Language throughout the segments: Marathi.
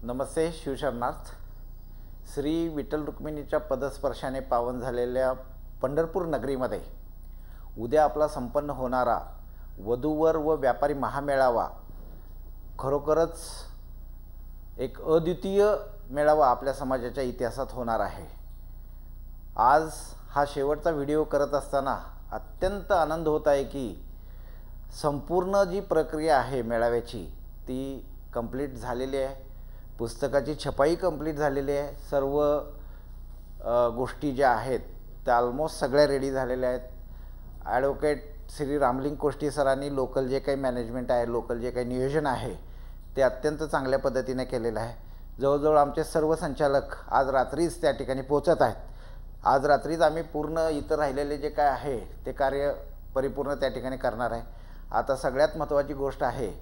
नमस्ते शिवशरणार्थ. श्री विठ्ठल रुक्मिणीच्या पदस्पर्शाने पावन झालेल्या पंढरपूर नगरीमध्ये उद्या आपला संपन्न होणारा वधूवर व व्यापारी महामेळावा खरोखरच एक अद्वितीय मेळावा आपल्या समाजाच्या इतिहासात होणार आहे. आज हा शेवटचा व्हिडिओ करत असताना अत्यंत आनंद होत आहे की संपूर्ण जी प्रक्रिया आहे मेळाव्याची ती कंप्लीट झालेली आहे. पुस्तकाची छपाई कंप्लीट झालेली आहे. सर्व गोष्टी ज्या आहेत त्या ऑलमोस्ट सगळ्या रेडी झालेल्या आहेत. ॲडव्होकेट श्री रामलिंग कोष्टी सरांनी लोकल जे काही मॅनेजमेंट आहे, लोकल जे काही नियोजन आहे ते अत्यंत चांगल्या पद्धतीने केलेलं आहे. जवळजवळ आमचे सर्व संचालक आज रात्रीच त्या ठिकाणी पोहोचत आहेत. आज रात्रीच आम्ही पूर्ण इतर राहिलेले जे काय आहे ते कार्य परिपूर्ण त्या ठिकाणी करणार आहे. आता सगळ्यात महत्त्वाची गोष्ट आहे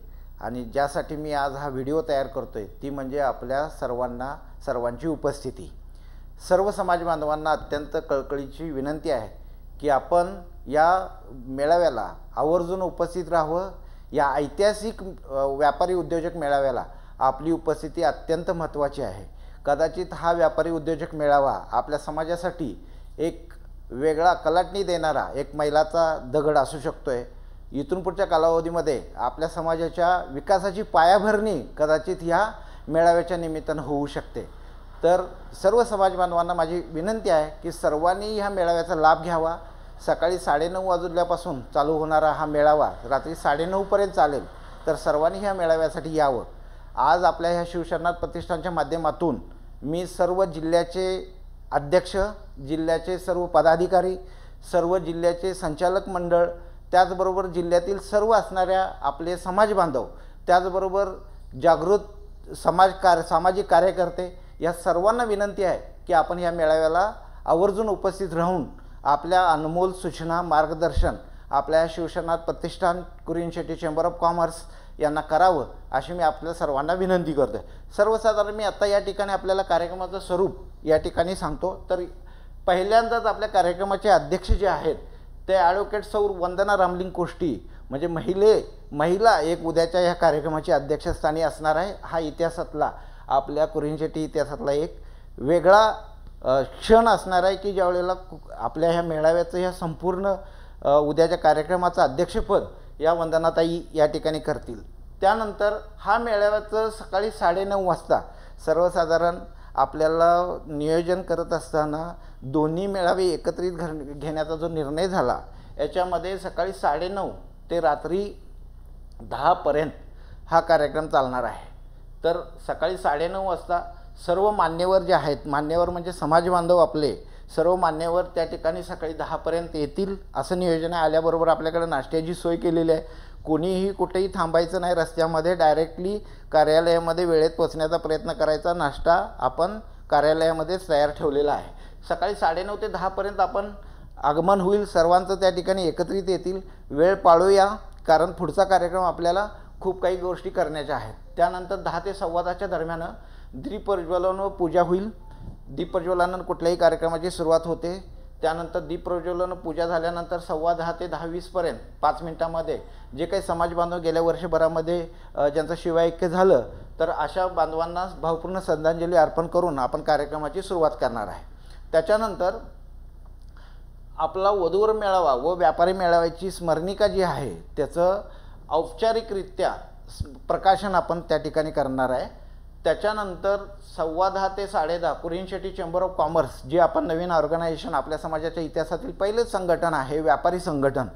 आणि ज्यासाठी मी आज हा व्हिडिओ तयार करतोय ती म्हणजे आपल्या सर्वांची उपस्थिती. सर्व समाज बांधवांना अत्यंत कळकळीची विनंती आहे की आपण या मेळाव्याला आवर्जून उपस्थित राहावं. या ऐतिहासिक व्यापारी उद्योजक मेळाव्याला आपली उपस्थिती अत्यंत महत्त्वाची आहे. कदाचित हा व्यापारी उद्योजक मेळावा आपल्या समाजासाठी एक वेगळा कलाटणी देणारा एक मैलाचा दगड असू शकतोय. इथून पुढच्या कालावधीमध्ये आपल्या समाजाच्या विकासाची पायाभरणी कदाचित ह्या मेळाव्याच्या निमित्तानं होऊ शकते. तर सर्व समाज बांधवांना माझी विनंती आहे की सर्वांनी ह्या मेळाव्याचा लाभ घ्यावा. सकाळी 9:30 वाजल्यापासून चालू होणारा हा मेळावा रात्री 9:30पर्यंत चालेल. तर सर्वांनी ह्या मेळाव्यासाठी यावं. आज आपल्या ह्या शिवशरणार्थ प्रतिष्ठानच्या माध्यमातून मी सर्व जिल्ह्याचे अध्यक्ष, जिल्ह्याचे सर्व पदाधिकारी, सर्व जिल्ह्याचे संचालक मंडळ, त्याचबरोबर जिल्ह्यातील सर्व असणाऱ्या आपले समाज बांधव, त्याचबरोबर जागृत सामाजिक कार्यकर्ते या सर्वांना विनंती आहे की आपण या मेळाव्याला आवर्जून उपस्थित राहून आपल्या अनमोल सूचना, मार्गदर्शन आपल्या शिवशरणार्थ प्रतिष्ठान, Kurian Shetty chamber of commerce यांना करावं अशी मी आपल्या सर्वांना विनंती करतो. सर्वसाधारण मी आता या ठिकाणी आपल्याला कार्यक्रमाचं स्वरूप या ठिकाणी सांगतो. तर पहिल्यांदाच आपल्या कार्यक्रमाचे अध्यक्ष जे आहेत ते ॲडव्होकेट सौ वंदना रामलिंग कोष्टी म्हणजे महिला एक उद्याच्या ह्या कार्यक्रमाची अध्यक्षस्थानी असणार आहे. हा इतिहासातला आपल्या कुरियन शेट्टी इतिहासातला एक वेगळा क्षण असणार आहे की ज्यावेळेला आपल्या ह्या मेळाव्याचं ह्या संपूर्ण उद्याच्या कार्यक्रमाचं अध्यक्षपद या वंदनाताई या ठिकाणी करतील. त्यानंतर हा मेळाव्याचं सकाळी 9:30 वाजता सर्वसाधारण आपल्याला नियोजन करत असताना दोन्ही मेळावे एकत्रित घेण्याचा जो निर्णय झाला याच्यामध्ये सकाळी 9:30 ते रात्री 10पर्यंत हा कार्यक्रम चालणार आहे. तर सकाळी 9:30 वाजता सर्व मान्यवर जे आहेत, मान्यवर म्हणजे समाज बांधव आपले सर्व मान्यवर त्या ठिकाणी सकाळी 10पर्यंत येतील असं नियोजन आहे. आल्याबरोबर आपल्याकडे नाश्त्याची सोय केलेली आहे. कोणीही कुठेही थांबायचं नाही. रस्त्यामध्ये डायरेक्टली कार्यालयामध्ये वेळेत पोचण्याचा प्रयत्न करायचा. नाश्ता आपण कार्यालयामध्येच तयार ठेवलेला आहे. सकाळी 9:30 ते 10पर्यंत आपण आगमन होईल. सर्वांचं त्या ठिकाणी एकत्रित येतील. वेळ पाळूया कारण पुढचा कार्यक्रम आपल्याला खूप काही गोष्टी करण्याच्या आहेत. त्यानंतर 10 ते 10:15 दरम्यान दीपप्रज्वलन व पूजा होईल. दीपप्रज्वलनानं कुठल्याही कार्यक्रमाची सुरुवात होते. त्यानंतर दीपप्रज्वलन पूजा झाल्यानंतर 10:15 ते 10:20पर्यंत 5 मिनिटांमध्ये जे काही समाज बांधव गेल्या वर्षभरामध्ये ज्यांचं शिवैक्य झालं तर अशा बांधवांना भावपूर्ण श्रद्धांजली अर्पण करून आपण कार्यक्रमाची सुरुवात करणार आहे. त्याच्यानंतर आपला वधूवर मेळावा व व्यापारी मेळाव्याची स्मरणिका जी आहे त्याचं औपचारिकरित्या प्रकाशन आपण त्या ठिकाणी करणार आहे. त्याच्यानंतर 10:15 ते 10:30 Kurian Shetty chamber of commerce जे आपण नवीन ऑर्गनायझेशन आपल्या समाजाच्या इतिहासातील पहिलेच संघटन आहे व्यापारी संघटन.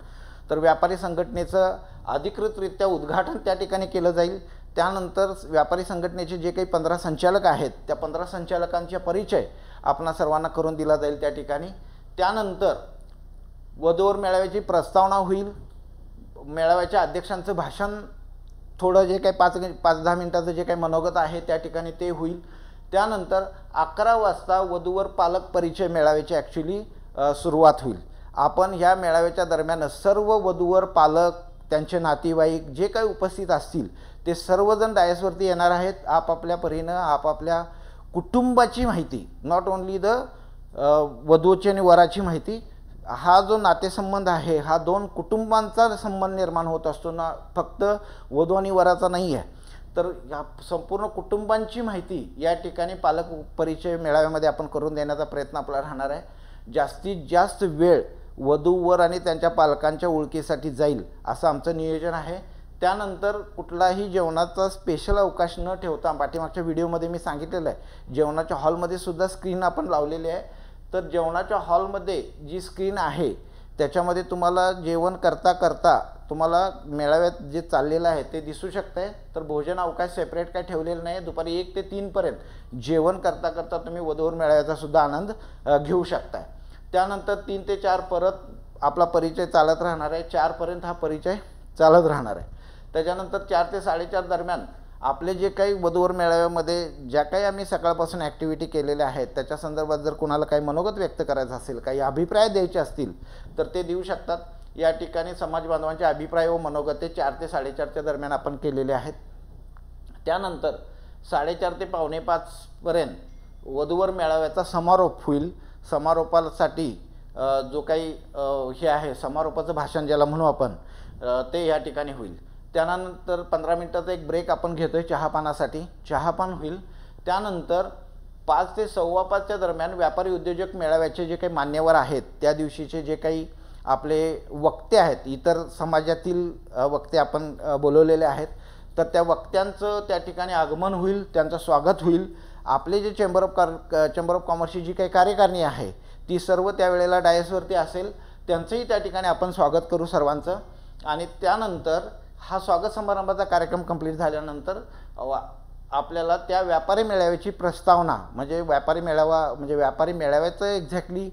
तर व्यापारी संघटनेचं अधिकृतरित्या उद्घाटन त्या ठिकाणी केलं जाईल. त्यानंतर व्यापारी संघटनेचे जे काही 15 संचालक आहेत त्या 15 संचालकांचा परिचय आपणा सर्वांना करून दिला जाईल त्या ठिकाणी. त्यानंतर वधूवर मेळाव्याची प्रस्तावना होईल. मेळाव्याच्या अध्यक्षांचं भाषण थोडं जे काही 5-10 मिनिटाचं जे काही मनोगत आहे त्या ठिकाणी ते होईल. त्यानंतर 11 वाजता वधूवर पालक परिचय मेळाव्याची ॲक्च्युली सुरुवात होईल. आपण ह्या मेळाव्याच्या दरम्यान सर्व वधूवर पालक, त्यांचे नातेवाईक जे काही उपस्थित असतील ते सर्वजण डायसवरती येणार आहेत. आपापल्या परीनं आपापल्या कुटुंबाची माहिती, नॉट ओन्ली द वधूची आणि वराची माहिती, हा जो नातेसंबंध आहे हा दोन कुटुंबांचा संबंध निर्माण होत असतो ना, फक्त वधू आणि वराचा नाही आहे. तर या संपूर्ण कुटुंबांची माहिती या ठिकाणी पालक परिचय मेळाव्यामध्ये आपण करून देण्याचा प्रयत्न आपला राहणार आहे। जास्तीत जास्त वेळ वधूवर आणि त्यांच्या पालकांच्या ओळखीसाठी जाईल असं आमचं नियोजन आहे। त्यानंतर कुठलाही जेवणाचा स्पेशल अवकाश न ठेवता पाठीमागच्या व्हिडिओमध्ये मी सांगितलेलं आहे, जेवणाच्या हॉलमध्ये सुद्धा स्क्रीन आपण लावलेली आहे। तर जेवणाच्या हॉलमध्ये जी स्क्रीन आहे त्याच्यामध्ये तुम्हाला जेवण करता करता तुम्हाला मेळाव्यात जे चाललेलं आहे ते दिसू शकतं आहे। तर भोजन अवकाश सेपरेट काय ठेवलेलं नाही, दुपारी 1 ते 3 पर्यंत जेवण करता करता तुम्ही वधूवर मेळाव्याचा सुद्धा आनंद घेऊ शकता। त्यानंतर 3 ते 4 परत आपला परिचय चालत राहणार आहे, 4 पर्यंत हा परिचय चालत राहणार आहे। त्याच्यानंतर 4 ते 4:30 दरम्यान आपले जे काही वधूवर मेळाव्यामध्ये ज्या काही आम्ही सकाळपासून ॲक्टिव्हिटी केलेल्या आहेत त्याच्या संदर्भात जर कोणाला काही मनोगत व्यक्त करायचं असेल, काही अभिप्राय द्यायचे असतील तर ते देऊ शकतात। या ठिकाणी समाज बांधवांचे अभिप्राय व मनोगत 4 ते 4:30च्या दरम्यान आपण केलेले आहेत। त्यानंतर 4:30 ते 4:45 पर्यंत वधूवर मेळाव्याचा समारोप होईल। समारोपासाठी जो काही हे आहे समारोपाचं भाषण ज्याला म्हणू आपण ते या ठिकाणी होईल। त्यानंतर 15 मिनिटाचा एक ब्रेक आपण घेतोय चहापानासाठी, चहापान होईल। त्यानंतर 5 ते 5:15च्या दरम्यान व्यापारी उद्योजक मेळाव्याचे जे काही मान्यवर आहेत त्या दिवशीचे जे काही आपले वक्ते आहेत, इतर समाजातील वक्ते आपण बोलवलेले आहेत, तर त्या वक्त्यांचं त्या ठिकाणी आगमन होईल, त्यांचं स्वागत होईल। आपले जे चेंबर ऑफ कॉमर्सची जी काही कार्यकारिणी आहे ती सर्व त्यावेळेला डायसवरती असेल, त्यांचंही त्या ठिकाणी आपण स्वागत करू सर्वांचं। आणि त्यानंतर हा स्वागत समारंभाचा कार्यक्रम कंप्लीट झाल्यानंतर आपल्याला त्या व्यापारी मेळाव्याची प्रस्तावना म्हणजे व्यापारी मेळाव्याचं एक्झॅक्टली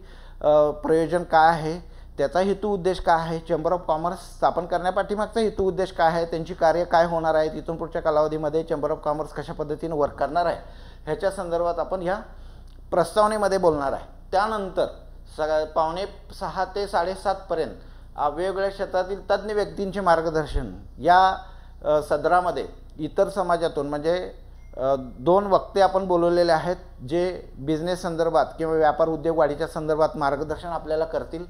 प्रयोजन काय आहे, त्याचा हेतू उद्देश काय आहे, चेंबर ऑफ कॉमर्स स्थापन करण्यापाठीमागचा हेतू उद्देश काय आहे, त्यांची कार्य काय होणार आहे, तिथून पुढच्या कालावधीमध्ये चेंबर ऑफ कॉमर्स कशा पद्धतीने वर्क करणार आहे ह्याच्या संदर्भात आपण ह्या प्रस्तावनेमध्ये बोलणार आहे। त्यानंतर 5:45 ते 7:30 पर्यंत वेगवेगळ्या क्षेत्रातील तज्ज्ञ व्यक्तींचे मार्गदर्शन या सदरामध्ये इतर समाजातून म्हणजे 2 वक्ते आपण बोलवलेले आहेत जे बिझनेस संदर्भात किंवा व्यापार उद्योग वाढीच्या संदर्भात मार्गदर्शन आपल्याला करतील।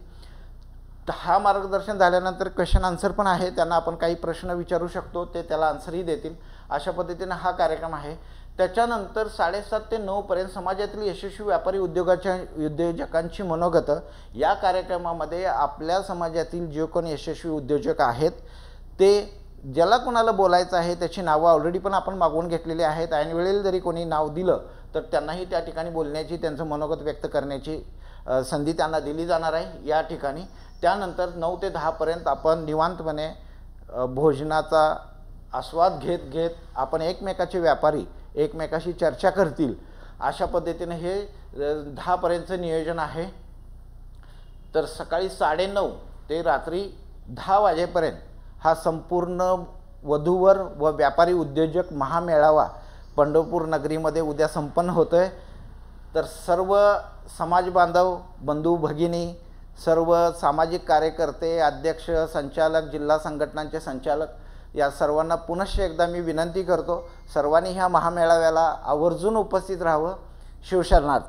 हा मार्गदर्शन झाल्यानंतर क्वेश्चन आन्सर पण आहे, त्यांना आपण काही प्रश्न विचारू शकतो, ते त्याला आन्सरही देतील। अशा पद्धतीने हा कार्यक्रम आहे। त्याच्यानंतर 7:30 ते 9 पर्यंत समाजातील यशस्वी व्यापारी उद्योजकांची मनोगतं या कार्यक्रमामध्ये आपल्या समाजातील जे कोणी यशस्वी उद्योजक आहेत ते ज्याला कोणाला बोलायचं आहे त्याची नावं ऑलरेडी पण आपण मागवून घेतलेली आहेत। ऐनवेळेला जरी कोणी नाव दिलं तर त्यांनाही त्या ठिकाणी बोलण्याची, त्यांचं मनोगत व्यक्त करण्याची संधी त्यांना दिली जाणार आहे या ठिकाणी। त्यानंतर 9 ते 10 पर्यंत आपण निवांतपणे भोजनाचा आस्वाद घेत आपण एकमेकाचे व्यापारी एकमेकाशी चर्चा करतील अशा पद्धतीने हे 10 पर्यंतचं नियोजन आहे। तर सकाळी 9:30 ते रात्री 10 वाजेपर्यंत हा संपूर्ण वधूवर व व्यापारी उद्योजक महामेळावा पंढरपूर नगरीमध्ये उद्या संपन्न होतोय। तर सर्व समाज बांधव, बंधू भगिनी, सर्व सामाजिक कार्यकर्ते, अध्यक्ष, संचालक, जिल्हा संघटनांचे संचालक या सर्वांना पुनश्च एकदा मी विनंती करतो, सर्वांनी ह्या महामेळाव्याला आवर्जून उपस्थित राहावं। शिवशरणार्थ।